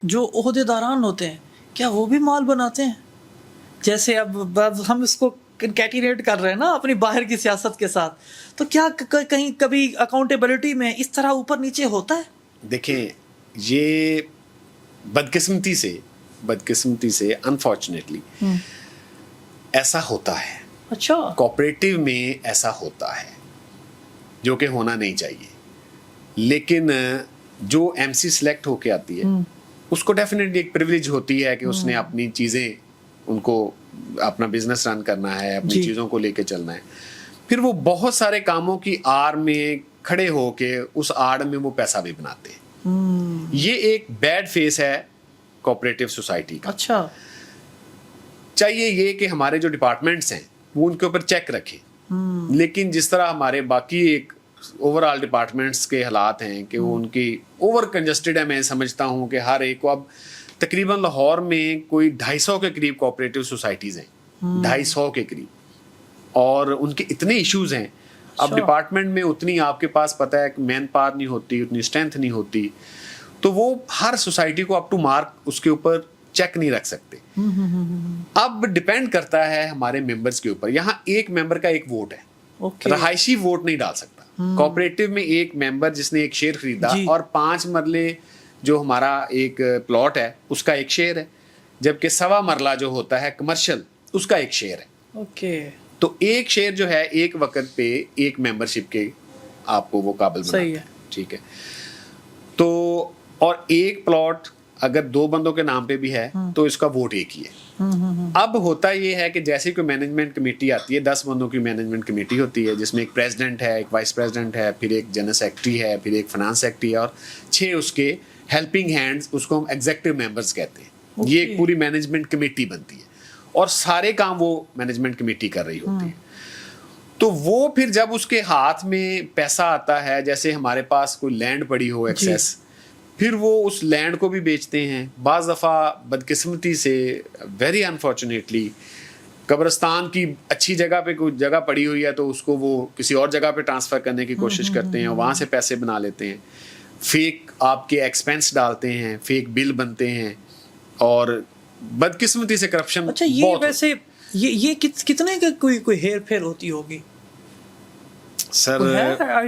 جو عہدیداران ہوتے ہیں کیا وہ بھی مال بناتے ہیں؟ جیسے اب ہم اس کو کیٹیریٹ کر رہے ہیں نا اپنی باہر کی سیاست کے ساتھ، تو کیا کہیں کبھی اکاؤنٹیبلٹی میں اس طرح اوپر نیچے ہوتا ہے؟ دیکھیں یہ بدقسمتی سے انفارچونیٹلی ایسا ہوتا ہے. اچھا. کوآپریٹو میں ایسا ہوتا ہے جو کہ ہونا نہیں چاہیے، لیکن جو ایم سی سلیکٹ ہو کے آتی ہے اس کو ڈیفینیٹلی ایک پریویلیج ہوتی ہے کہ اس نے اپنی چیزیں، ان کو اپنا بزنس رن کرنا ہے، اپنی چیزوں کو لے کے چلنا ہے. پھر وہ بہت سارے کاموں کی آڑ میں کھڑے ہو کے اس آڑ میں وہ پیسہ بھی بناتے ہیں. یہ ایک بیڈ فیس ہے کوآپریٹو سوسائٹی کا. اچھا. چاہیے یہ کہ ہمارے جو ڈپارٹمنٹس ہیں وہ ان کے اوپر چیک رکھیں، لیکن جس طرح ہمارے باقی ایک اوور آل ڈپارٹمنٹس کے حالات ہیں کہ وہ ان کی اوور کنجسٹڈ ہے. میں سمجھتا ہوں کہ ہر ایک کو اب تقریباً لاہور میں کوئی 250 کے قریب کوآپریٹو سوسائٹیز ہیں، 250 کے قریب، اور ان کے اتنے ایشوز ہیں. اب ڈپارٹمنٹ میں اتنی آپ کے پاس پتہ ہے کہ مین پاور نہیں ہوتی، اتنی اسٹرینتھ نہیں ہوتی، تو وہ ہر سوسائٹی کو اپ ٹو مارک اس کے اوپر چیک نہیں رکھ سکتے. اب ڈپینڈ کرتا ہے ہمارے ممبرس کے اوپر. یہاں ایک ممبر کا ایک ووٹ ہے، رہائشی ووٹ نہیں ڈال سکتا. کوآپریٹو میں ایک ممبر جس نے ایک شیئر خریدا اور 5 مرلے جو ہمارا ایک پلاٹ ہے اس کا ایک شیئر ہے، جبکہ 1.25 مرلہ جو ہوتا ہے کمرشل اس کا ایک شیئر ہے. تو ایک شیئر جو ہے ایک وقت پہ ایک ممبرشپ کے آپ کو وہ قابل بناتا ہے. ٹھیک ہے. تو اور ایک پلاٹ اگر 2 بندوں کے نام پہ بھی ہے تو اس کا ووٹ ایک ہی ہے. اب ہوتا یہ ہے کہ جیسے کوئی مینجمنٹ کمیٹی آتی ہے، 10 بندوں کی مینجمنٹ کمیٹی ہوتی ہے جس میں ایک پریزیڈنٹ ہے، ایک وائس پریزیڈنٹ ہے، پھر ایک جنرل سیکرٹری ہے، پھر ایک فنانس سیکرٹری ہے، اور 6 اس کے ہیلپنگ ہینڈز، اس کو ہم ایگزیکٹو ممبرز کہتے ہیں. یہ ایک پوری مینجمنٹ کمیٹی بنتی ہے اور سارے کام وہ مینجمنٹ کمیٹی کر رہی ہوتی ہے. تو وہ پھر جب اس کے ہاتھ میں پیسہ آتا ہے، جیسے ہمارے پاس کوئی لینڈ پڑی ہو ایکسیس، پھر وہ اس لینڈ کو بھی بیچتے ہیں. بعض دفعہ بدقسمتی سے ویری انفارچونیٹلی قبرستان کی اچھی جگہ پہ کوئی جگہ پڑی ہوئی ہے تو اس کو وہ کسی اور جگہ پہ ٹرانسفر کرنے کی کوشش کرتے ہیں، وہاں سے پیسے بنا لیتے ہیں، فیک آپ کے ایکسپینس ڈالتے ہیں، فیک بل بنتے ہیں، اور بدقسمتی سے کرپشن. اچھا، یہ ویسے یہ کتنے کا کوئی ہیر پھیر ہوتی ہوگی سر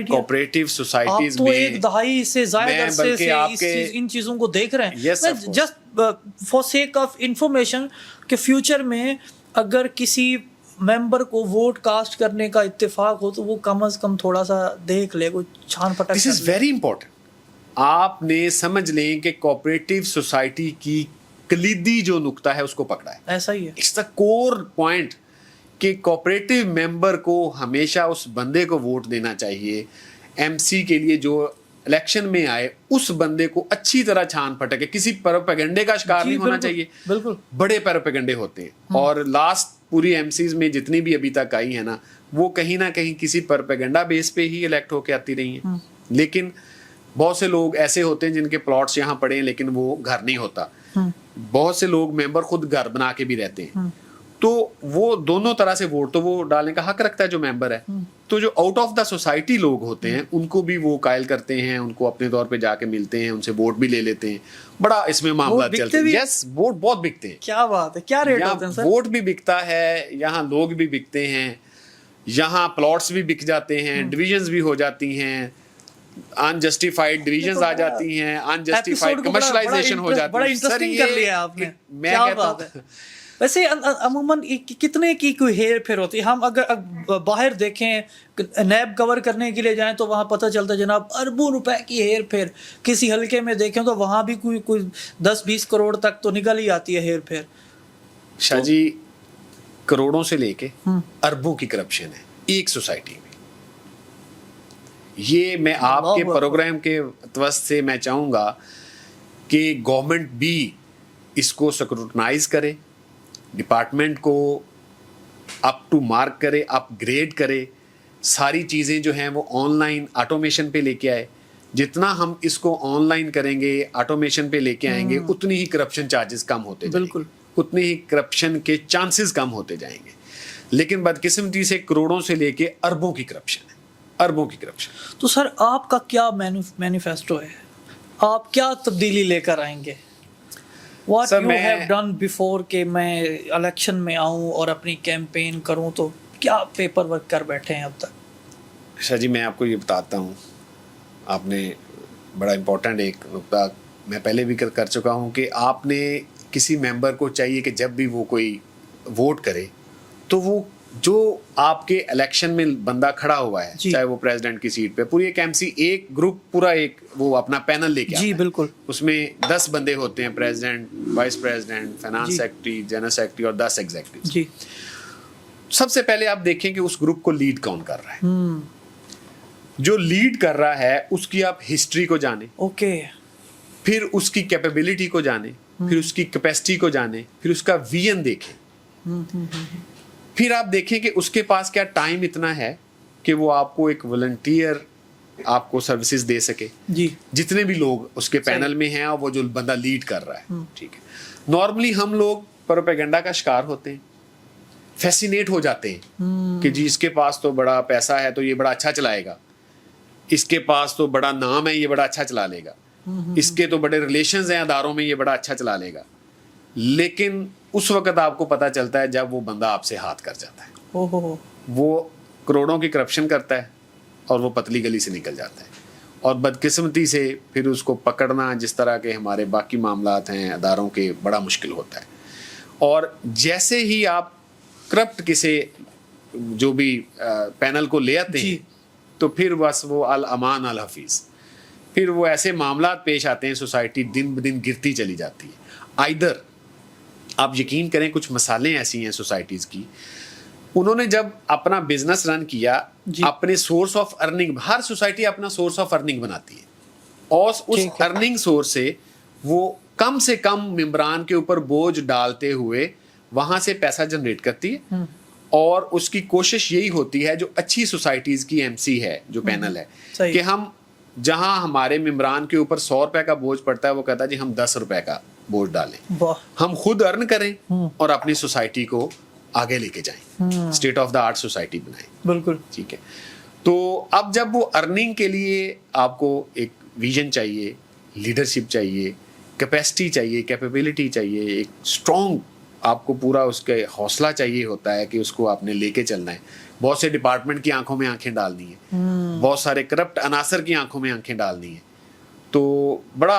کوآپریٹو سوسائٹیز میں؟ آپ تو 1 دہائی سے زائد عرصے سے ان چیزوں کو دیکھ رہے ہیں. Just for sake of information کہ فیوچر میں اگر کسی ممبر کو ووٹ کاسٹ کرنے کا اتفاق ہو تو وہ کم از کم تھوڑا سا دیکھ لے، کوئی چھان پٹک. دس از ویری امپورٹنٹ. آپ نے سمجھ لیں کہ کوآپریٹو سوسائٹی کی کلیدی جو نقطہ ہے اس کو پکڑا ہے. ایسا ہی ہے. اٹس دا کور پوائنٹ کہ کوآپریٹو ممبر کو ہمیشہ اس بندے کو ووٹ دینا چاہیے. ایم سی کے لیے جو الیکشن میں آئے اس بندے کو اچھی طرح چھان پھٹکے، کسی پروپیگنڈے کا شکار نہیں ہونا چاہیے. بالکل بڑے پروپیگنڈے ہوتے ہیں، اور لاسٹ پوری ایم سیز میں جتنی بھی ابھی تک آئی ہیں نا، وہ کہیں نہ کہیں کسی پروپیگنڈا بیس پہ ہی الیکٹ ہو کے آتی رہی ہیں. لیکن بہت سے لوگ ایسے ہوتے ہیں جن کے پلاٹس یہاں پڑے ہیں لیکن وہ گھر نہیں ہوتا. بہت سے لوگ ممبر خود گھر بنا کے بھی رہتے ہیں. تو وہ دونوں طرح سے ووٹ تو وہ ڈالنے کا حق رکھتا ہے جو ممبر ہے. تو جو آؤٹ آف دا سوسائٹی لوگ ہوتے ہیں ان کو بھی وہ قائل کرتے ہیں، ان کو اپنے طور پہ جا کے ملتے ہیں، ان سے ووٹ بھی لے لیتے ہیں. بڑا اس میں معاملات چلتے ہیں. یس، ووٹ بہت بکتے ہیں. کیا بات ہے، کیا ریٹ ہوتے ہیں سر؟ ووٹ بھی بکتا ہے، یہاں لوگ بھی بکتے ہیں، یہاں پلاٹس بھی بک جاتے ہیں، ڈویژنز بھی ہو جاتی ہیں، انجسٹیفائڈ ڈویژنز آ جاتی ہیں، انجسٹیفائڈ کمرشلائزیشن ہو جاتی ہے. بڑا انٹرسٹنگ کر لیا آپ نے. میں کہتا ہوں ویسے عموماً کتنے کی کوئی ہیر پھیر ہوتی ہے؟ ہم اگر باہر دیکھیں، نیب کور کرنے کے لیے جائیں تو وہاں پتہ چلتا ہے جناب اربوں روپے کی ہیر پھیر. کسی حلقے میں دیکھیں تو وہاں بھی کوئی 10-20 کروڑ تک تو نکل ہی آتی ہے ہیر پھیر. شاہ جی، کروڑوں سے لے کے اربوں کی کرپشن ہے ایک سوسائٹی میں. یہ میں آپ کے پروگرام کے توسط سے میں چاہوں گا کہ گورنمنٹ بھی اس کو سکروٹنائز کرے، ڈپارٹمنٹ کو اپ ٹو مارک کرے، اپ گریڈ کرے، ساری چیزیں جو ہیں وہ آن لائن آٹومیشن پہ لے کے آئے. جتنا ہم اس کو آن لائن کریں گے، آٹومیشن پہ لے کے آئیں گے، اتنی ہی کرپشن چارجز کم ہوتے جائیں گے، اتنی ہی کرپشن کے چانسز کم ہوتے جائیں گے. لیکن بدقسمتی سے کروڑوں سے لے کے اربوں کی کرپشن ہے، اربوں کی کرپشن. تو سر آپ کا کیا مینیفیسٹو ہے؟ آپ کیا تبدیلی لے کر آئیں گے؟ What you have done before کہ میں الیکشن میں آؤں اور اپنی کیمپین کروں تو کیا پیپر ورک کر بیٹھے ہیں اب تک؟ شاہ جی میں آپ کو یہ بتاتا ہوں, آپ نے بڑا امپورٹنٹ ایک نقطہ میں پہلے بھی کر چکا ہوں کہ آپ نے کسی ممبر کو چاہیے کہ جب بھی وہ کوئی ووٹ کرے تو وہ جو آپ کے الیکشن میں بندہ کھڑا ہوا ہے چاہے وہ پریزیڈنٹ کی سیٹ پہ, پوری ایک ایم سی ایک گروپ پورا ایک وہ اپنا پینل لے کے آتا ہے. بالکل. اس میں 10 بندے ہوتے ہیں, president, vice president, finance secretary, general secretary اور 10 ایگزیکٹو. سب سے پہلے آپ دیکھیں کہ اس گروپ کو لیڈ کون کر رہا ہے. جو لیڈ کر رہا ہے اس کی آپ ہسٹری کو جانیں, پھر اس کی کیپیبلٹی کو جانیں, پھر اس کی کیپیسٹی کو جانیں, پھر اس کا ویژن دیکھیں, پھر آپ دیکھیں کہ اس کے پاس کیا ٹائم اتنا ہے کہ وہ آپ کو ایک والنٹیئر آپ کو سروسز دے سکے. جتنے بھی لوگ اس کے پینل میں ہیں اور وہ جو بندہ لیڈ کر رہا ہے. ٹھیک ہے, نارملی ہم لوگ پروپیگنڈا کا شکار ہوتے ہیں, فیسینیٹ ہو جاتے ہیں کہ جی اس کے پاس تو بڑا پیسہ ہے تو یہ بڑا اچھا چلائے گا, اس کے پاس تو بڑا نام ہے یہ بڑا اچھا چلا لے گا, اس کے تو بڑے ریلیشنز ہیں اداروں میں یہ بڑا اچھا چلا لے گا. لیکن اس وقت آپ کو پتہ چلتا ہے جب وہ بندہ آپ سے ہاتھ کر جاتا ہے, وہ کروڑوں کی کرپشن کرتا ہے اور وہ پتلی گلی سے نکل جاتا ہے, اور بدقسمتی سے پھر اس کو پکڑنا جس طرح کے ہمارے باقی معاملات ہیں اداروں کے بڑا مشکل ہوتا ہے. اور جیسے ہی آپ کرپٹ کسی جو بھی پینل کو لے آتے ہیں تو پھر بس وہ الامان الحفیظ, پھر وہ ایسے معاملات پیش آتے ہیں, سوسائٹی دن بدن گرتی چلی جاتی ہے. آئدر آپ یقین کریں کچھ مثالیں ایسی ہیں سوسائٹیز کی, انہوں نے جب اپنا بزنس رن کیا اپنے source of earning, Hare society اپنا سورس آف ارننگ بناتی ہے, اور اس ارننگ سورس سے وہ کم سے کم ممبران کے اوپر بوجھ ڈالتے ہوئے وہاں سے پیسہ جنریٹ کرتی ہے. اور اس کی کوشش یہی ہوتی ہے جو اچھی سوسائٹیز کی ایم سی ہے جو پینل ہے کہ ہم جہاں ہمارے ممبران کے اوپر 100 روپے کا بوجھ پڑتا ہے وہ کہتا ہے جی ہم 10 روپے کا بوجھ ڈالیں, ہم خود ارن کریں اور اپنی سوسائٹی کو آگے لے کے جائیں, state of the art society بنائیں. بالکل ٹھیک ہے. تو اب جب وہ ارننگ کے لیے آپ کو ایک ویژن چاہیے, لیڈرشپ چاہیے, کیپیسٹی چاہیے, کیپیبلٹی چاہیے, ایک اسٹرانگ آپ کو پورا اس کے حوصلہ چاہیے ہوتا ہے کہ اس کو آپ نے لے کے چلنا ہے. بہت سے ڈپارٹمنٹ کی آنکھوں میں آنکھیں ڈالنی ہیں, بہت سارے کرپٹ عناصر کی آنکھوں میں آنکھیں ڈالنی ہیں, تو بڑا